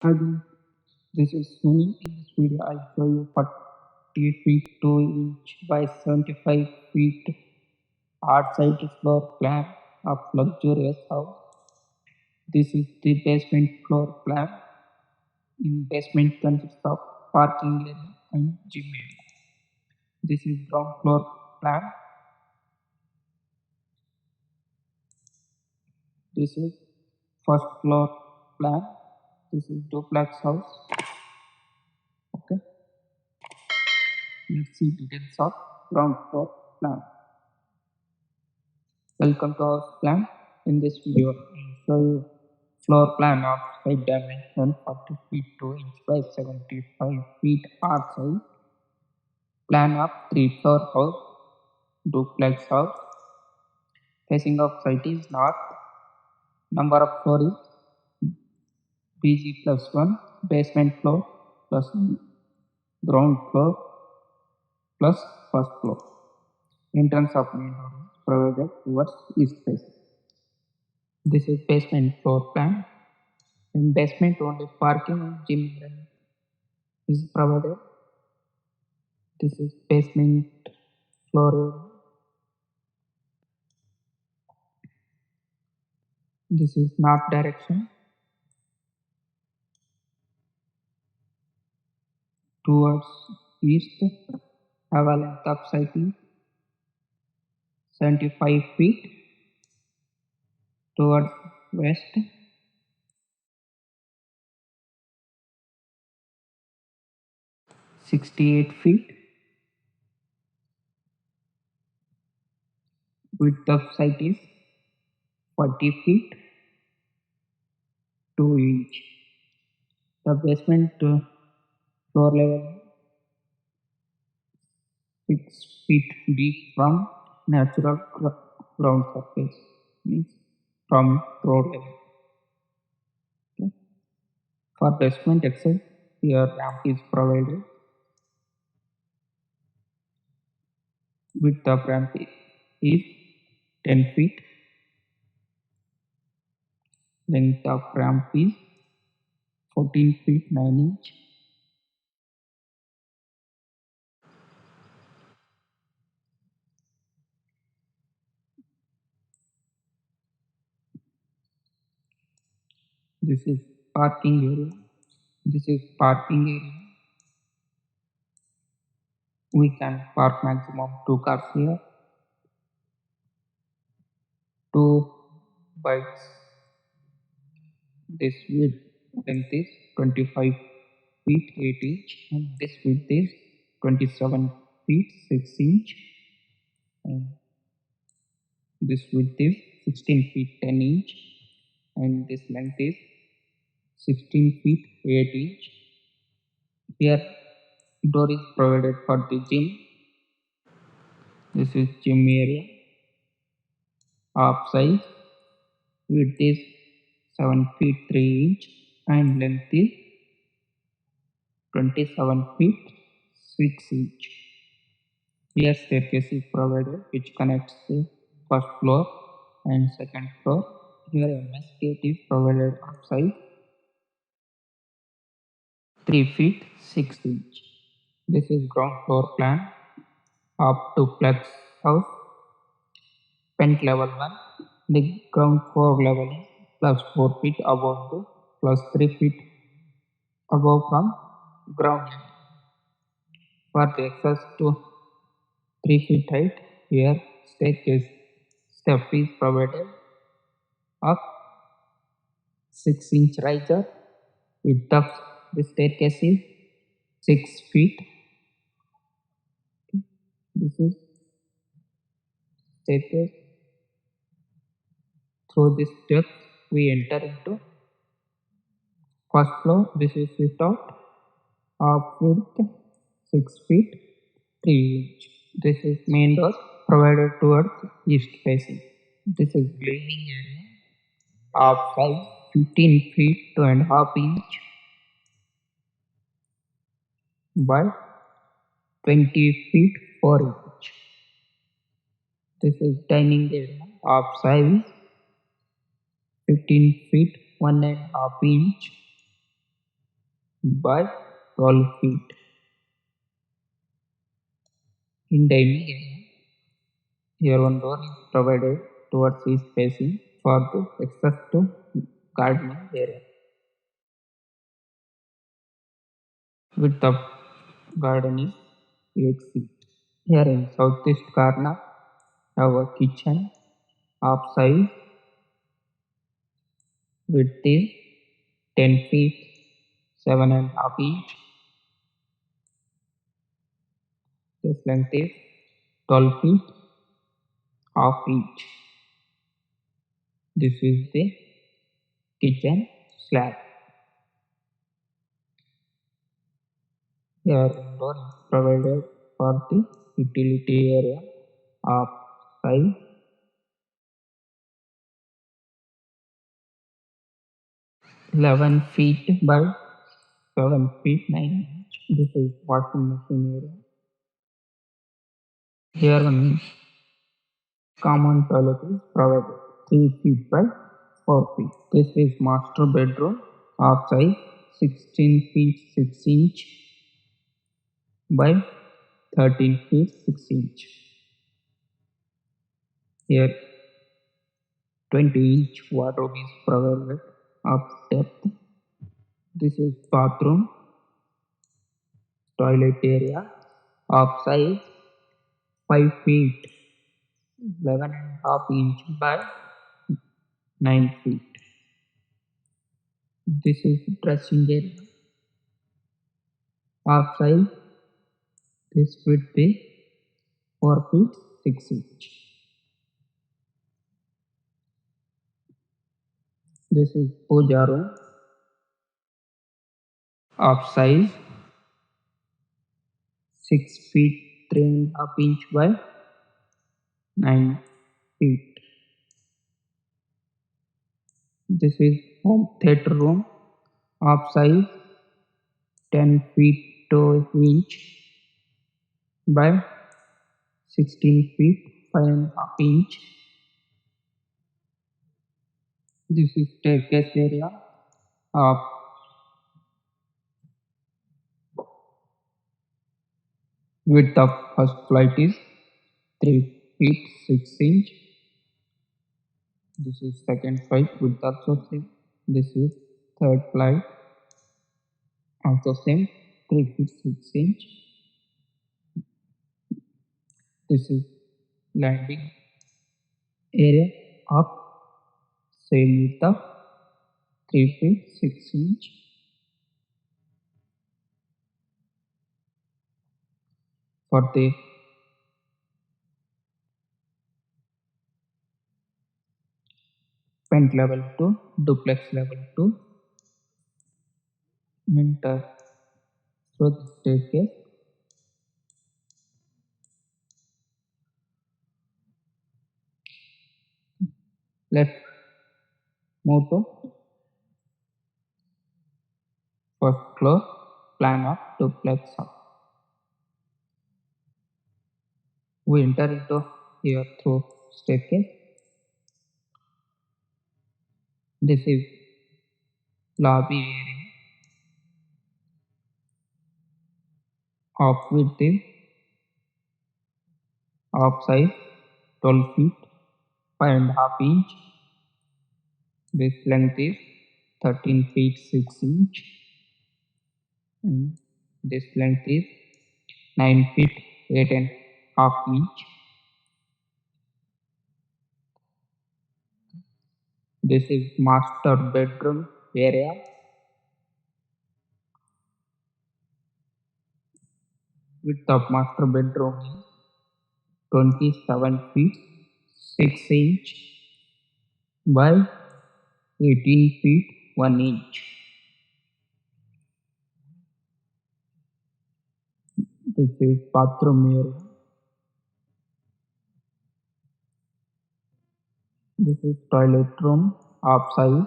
Hi, this is Sunil. In this video, I'll show you 40 feet 2-inch by 75 feet art-side floor plan of luxurious house. This is the basement floor plan. In basement consists of parking area and gym area. This is ground floor plan. This is first floor plan. This is duplex house. Okay. Let's see details of ground floor plan. Welcome to our plan. In this video, I'll show you floor plan of 5 dimension 40 feet 2 inch by 75 feet art size. Plan of 3 floor house, duplex house. Facing of site is north. Number of floor is BG plus 1, basement floor plus ground floor plus first floor. Entrance of main door is provided towards east face. This is basement floor plan. In basement only parking and gym area is provided. This is basement floor area. This is north direction towards east. Have a length of cycle 75 feet. Towards west 68 feet. Width of site is 40 feet 2 inch. The basement floor level 6 feet deep from natural ground surface, means from road level. Okay. For basement access, here ramp is provided. Width of ramp is 10 feet. Length of ramp is 14 feet 9 inch. This is parking area. This is parking area. We can park maximum 2 cars here. 2 bikes. This width length is 25 feet 8 inch and this width is 27 feet 6 inch and this width is 16 feet 10 inch and this length is 16 feet 8 inch. Here door is provided for the gym. This is gym area. Half size. Width is 7 feet 3 inch and length is 27 feet 6 inch. Here staircase is provided which connects the first floor and second floor. Here a mesh gate is provided outside 3 feet 6 inch. This is ground floor plan of duplex house. Pent level 1. The ground floor level is plus 4 feet above the plus 3 feet above from ground level. For the access to 3 feet height, here staircase step is provided of 6 inch riser. Width of the staircase is 6 feet. This is staircase. Through this steps we enter into first floor. This is sit out of width 6 feet 3 inch. This is main door provided towards east facing. This is living area of size 15 feet 2.5 inch by 20 feet 4 inch. This is dining area of size 15 feet 1.5 inch by 12 feet. In dining area, here one door is provided towards east facing for the access to gardening area. Width of garden is 8 feet. Here in southeast corner, have a kitchen of size. Width is 10 feet, 7.5 inch. This length is 12 feet, half inch. This is the kitchen slab. Here indoor is provided for the utility area of size 11 feet by 7 feet 9 inch. This is washing machine area. Here one common toilet is provided 3 feet by 4 feet. This is master bedroom of size 16 feet 6 inch by 13 feet 6 inch. Here 20-inch wardrobe is provided of depth. This is bathroom toilet area of size 5 feet 11.5 inch by 9 feet. This is dressing area of size, this width is 4 feet 6 inch. This is puja room of size 6 feet 3.5 inch by 9 feet. This is home theater room of size 10 feet 2 inch by 16 feet 5.5 inch. This is staircase area of width of first flight is 3 feet 6 inch. This is second flight width also same. This is third flight also same 3 feet 6 inch. This is landing area of same width of 3 feet 6 inch. For the pent level 2, duplex level 2, enter through the staircase. Let's move to first floor plan of duplex house. We enter into here through staircase. This is lobby area of width is of size 12 feet 5.5 inch. This length is 13 feet 6 inch. And this length is 9 feet 8.5 inch. This is master bedroom area. Width of master bedroom is 27 feet 6 inch by 18 feet 1 inch. This is bathroom area. This is toilet room of size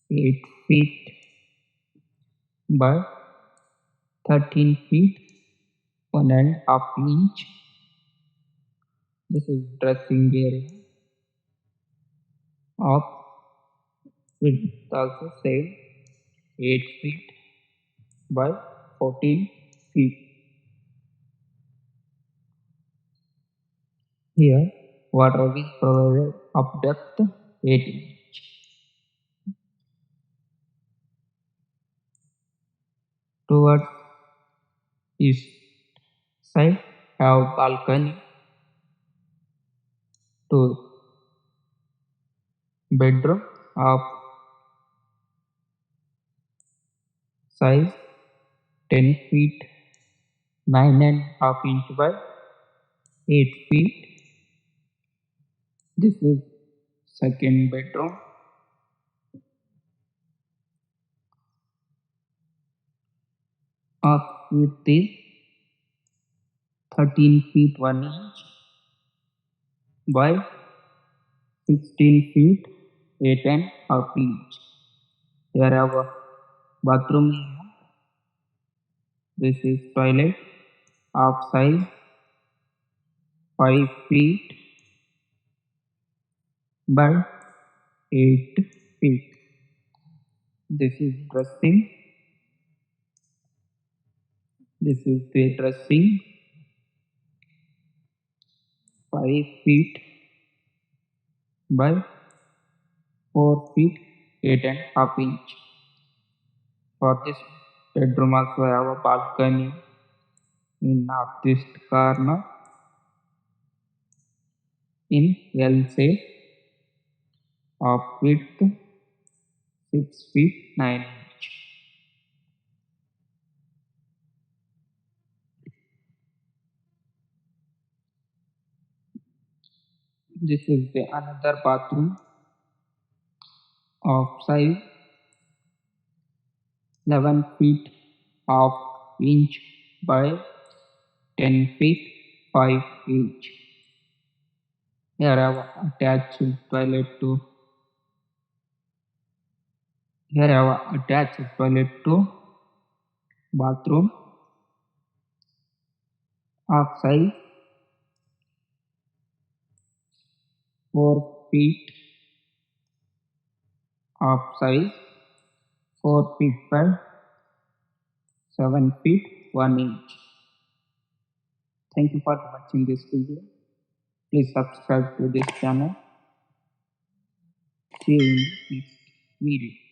8 feet by 13 feet 1.5 inch. This is dressing area of width also same 8 feet by 14 feet. Here, water is provided of depth 8 inch. Towards east side have balcony to bedroom of size 10 feet 9.5 inch by 8 feet. This is second bedroom of width is 13 feet 1 inch by 16 feet 8.5 inch. Here our bathroom area. This is toilet of size 5 feet by 8 feet. This is dressing. This is the dressing 5 feet by 4 feet 8.5 inch. For this bedroom also have a balcony in northeast corner in L shape of width 6 feet 9 inch. This is the another bathroom of size 11 feet half inch by 10 feet 5 inch. Here I have attached toilet to Here I have attached toilet to bathroom of size 4 feet of size 4 feet by 7 feet 1 inch. Thank you for watching this video. Please subscribe to this channel. See you in the next video.